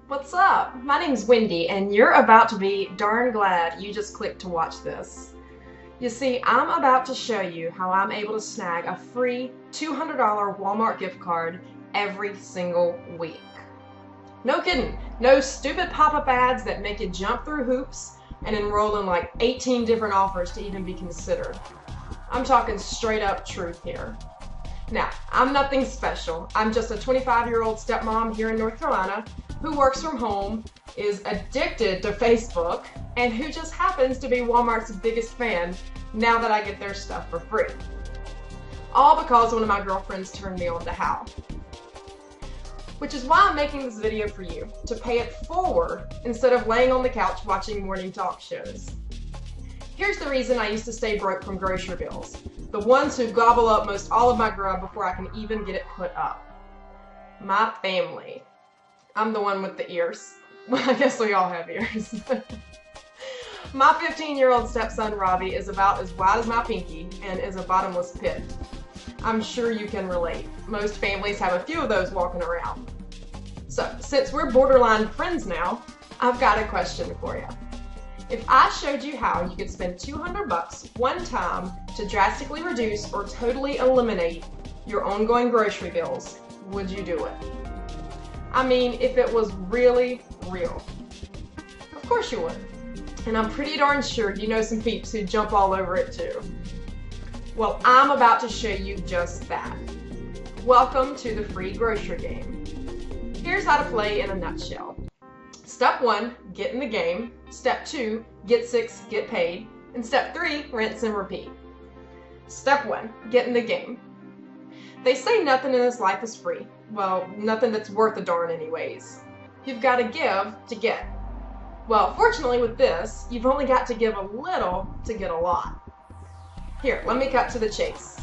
What's up? My name's Wendy, and you're about to be darn glad you just clicked to watch this. You see, I'm about to show you how I'm able to snag a free $200 Walmart gift card every single week. No kidding, no stupid pop-up ads that make you jump through hoops and enroll in like 18 different offers to even be considered. I'm talking straight up truth here. Now, I'm nothing special. I'm just a 25-year-old stepmom here in North Carolina who works from home, is addicted to Facebook, and who just happens to be Walmart's biggest fan now that I get their stuff for free. All because one of my girlfriends turned me on to How. Which is why I'm making this video for you, to pay it forward instead of laying on the couch watching morning talk shows. Here's the reason I used to stay broke from grocery bills. The ones who gobble up most all of my grub before I can even get it put up. My family. I'm the one with the ears. Well, I guess we all have ears. My 15-year-old stepson Robbie is about as wide as my pinky and is a bottomless pit. I'm sure you can relate. Most families have a few of those walking around. So, since we're borderline friends now, I've got a question for you. If I showed you how you could spend $200 one time to drastically reduce or totally eliminate your ongoing grocery bills, would you do it? I mean, if it was really real. Of course you would. And I'm pretty darn sure you know some peeps who jump all over it too. Well, I'm about to show you just that. Welcome to the free grocery game. Here's how to play in a nutshell. Step 1, get in the game. Step 2, get 6, get paid. And step 3, rinse and repeat. Step 1, get in the game. They say nothing in this life is free. Well, nothing that's worth a darn anyways. You've got to give to get. Well, fortunately with this, you've only got to give a little to get a lot. Here, let me cut to the chase.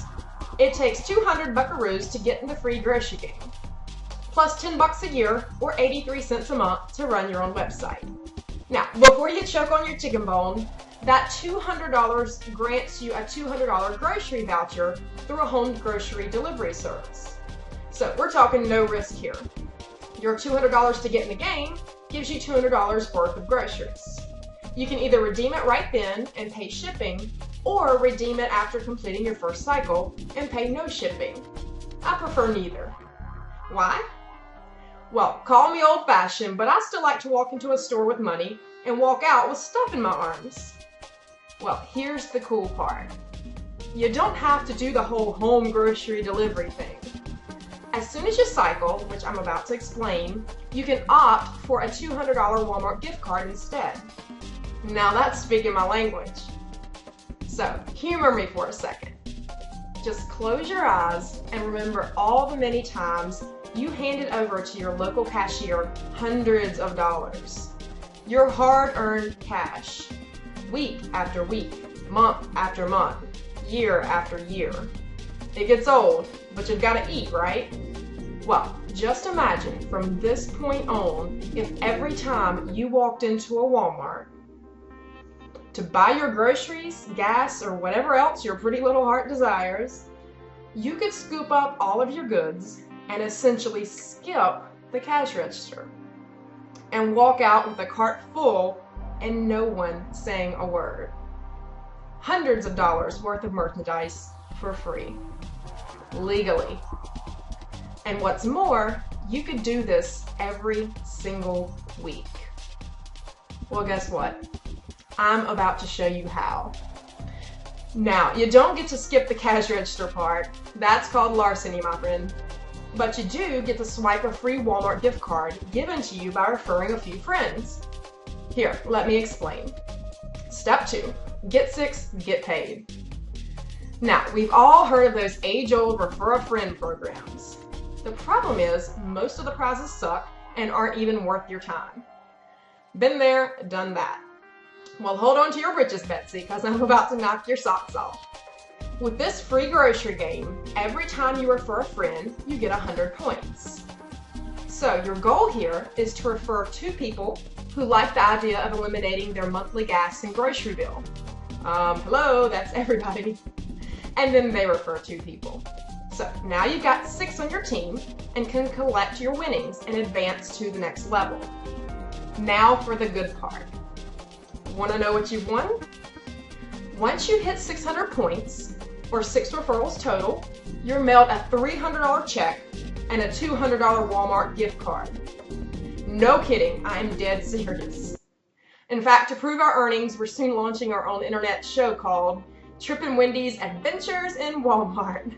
It takes 200 buckaroos to get in the free grocery game, plus 10 bucks a year or 83 cents a month to run your own website. Now, before you choke on your chicken bone, that $200 grants you a $200 grocery voucher through a home grocery delivery service. So we're talking no risk here. Your $200 to get in the game gives you $200 worth of groceries. You can either redeem it right then and pay shipping, or redeem it after completing your first cycle and pay no shipping. I prefer neither. Why? Well, call me old-fashioned, but I still like to walk into a store with money and walk out with stuff in my arms. Well, here's the cool part. You don't have to do the whole home grocery delivery thing. As soon as you cycle, which I'm about to explain, you can opt for a $200 Walmart gift card instead. Now that's speaking my language. So, humor me for a second. Just close your eyes and remember all the many times you handed over to your local cashier hundreds of dollars. Your hard-earned cash. Week after week, month after month, year after year. It gets old, but you've got to eat, right? Well, just imagine from this point on, if every time you walked into a Walmart to buy your groceries, gas, or whatever else your pretty little heart desires, you could scoop up all of your goods and essentially skip the cash register and walk out with a cart full and no one saying a word. Hundreds of dollars worth of merchandise for free, legally. And what's more, you could do this every single week. Well, guess what? I'm about to show you how. Now, you don't get to skip the cash register part. That's called larceny, my friend. But you do get to swipe a free Walmart gift card given to you by referring a few friends. Here, let me explain. Step 2, get 6, get paid. Now, we've all heard of those age-old refer a friend programs. The problem is, most of the prizes suck and aren't even worth your time. Been there, done that. Well, hold on to your britches, Betsy, because I'm about to knock your socks off. With this free grocery game, every time you refer a friend, you get 100 points. So your goal here is to refer 2 people who like the idea of eliminating their monthly gas and grocery bill. Hello, that's everybody. And then they refer 2 people. So now you've got 6 on your team and can collect your winnings and advance to the next level. Now for the good part. Want to know what you've won? Once you hit 600 points, or 6 referrals total, you're mailed a $300 check and a $200 Walmart gift card. No kidding, I'm dead serious. In fact, to prove our earnings, we're soon launching our own internet show called Trippin' Wendy's Adventures in Walmart.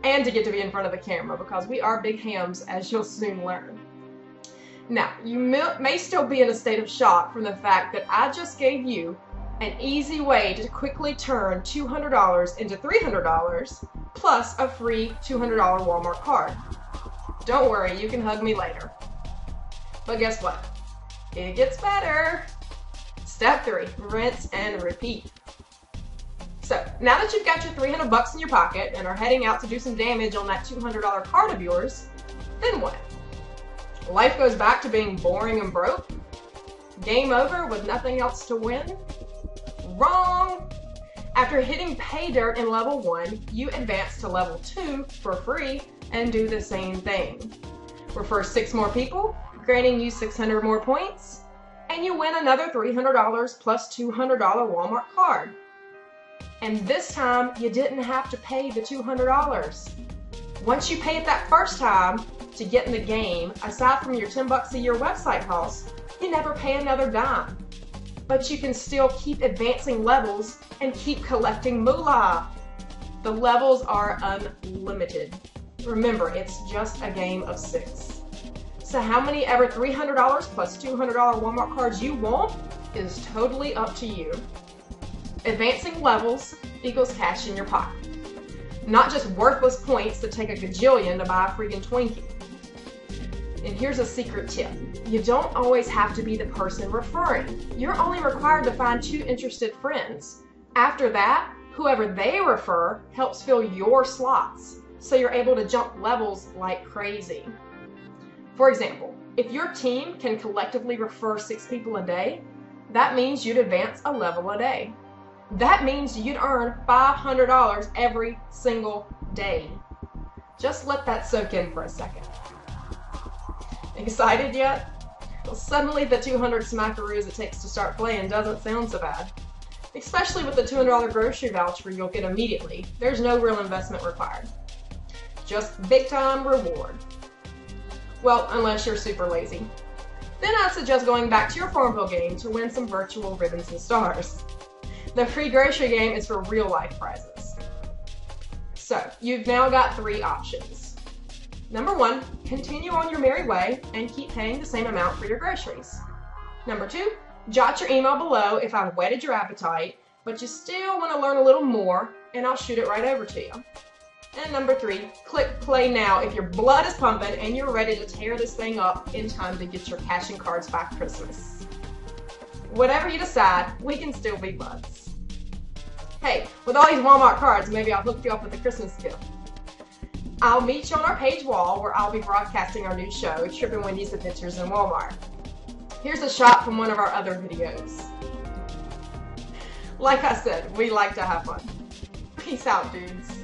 And to get to be in front of the camera, because we are big hams, as you'll soon learn. Now, you may still be in a state of shock from the fact that I just gave you an easy way to quickly turn $200 into $300 plus a free $200 Walmart card. Don't worry, you can hug me later. But guess what? It gets better. Step 3, rinse and repeat. So now that you've got your $300 in your pocket and are heading out to do some damage on that $200 card of yours, then what? Life goes back to being boring and broke? Game over with nothing else to win? Wrong! After hitting pay dirt in level 1, you advance to level 2 for free and do the same thing. Refer 6 more people, granting you 600 more points, and you win another $300 plus $200 Walmart card. And this time, you didn't have to pay the $200. Once you pay it that first time to get in the game, aside from your $10 a year website cost, you never pay another dime. But you can still keep advancing levels and keep collecting moolah. The levels are unlimited. Remember, it's just a game of 6. So how many ever $300 plus $200 Walmart cards you want is totally up to you. Advancing levels equals cash in your pocket. Not just worthless points that take a gajillion to buy a freaking Twinkie. And here's a secret tip. You don't always have to be the person referring. You're only required to find 2 interested friends. After that, whoever they refer helps fill your slots, so you're able to jump levels like crazy. For example, if your team can collectively refer 6 people a day, that means you'd advance a level a day. That means you'd earn $500 every single day. Just let that soak in for a second. Excited yet? Well, suddenly the 200 smackaroos it takes to start playing doesn't sound so bad. Especially with the $200 grocery voucher you'll get immediately. There's no real investment required. Just big time reward. Well, unless you're super lazy. Then I'd suggest going back to your Farmville game to win some virtual ribbons and stars. The free grocery game is for real life prizes. So, you've now got 3 options. Number 1, continue on your merry way and keep paying the same amount for your groceries. Number 2, jot your email below if I've whetted your appetite, but you still want to learn a little more, and I'll shoot it right over to you. And number 3, click play now if your blood is pumping and you're ready to tear this thing up in time to get your cash and cards by Christmas. Whatever you decide, we can still be buds. Hey, with all these Walmart cards, maybe I'll hook you up with a Christmas gift. I'll meet you on our page wall where I'll be broadcasting our new show, Trippin' Wendy's Adventures in Walmart. Here's a shot from one of our other videos. Like I said, we like to have fun. Peace out, dudes.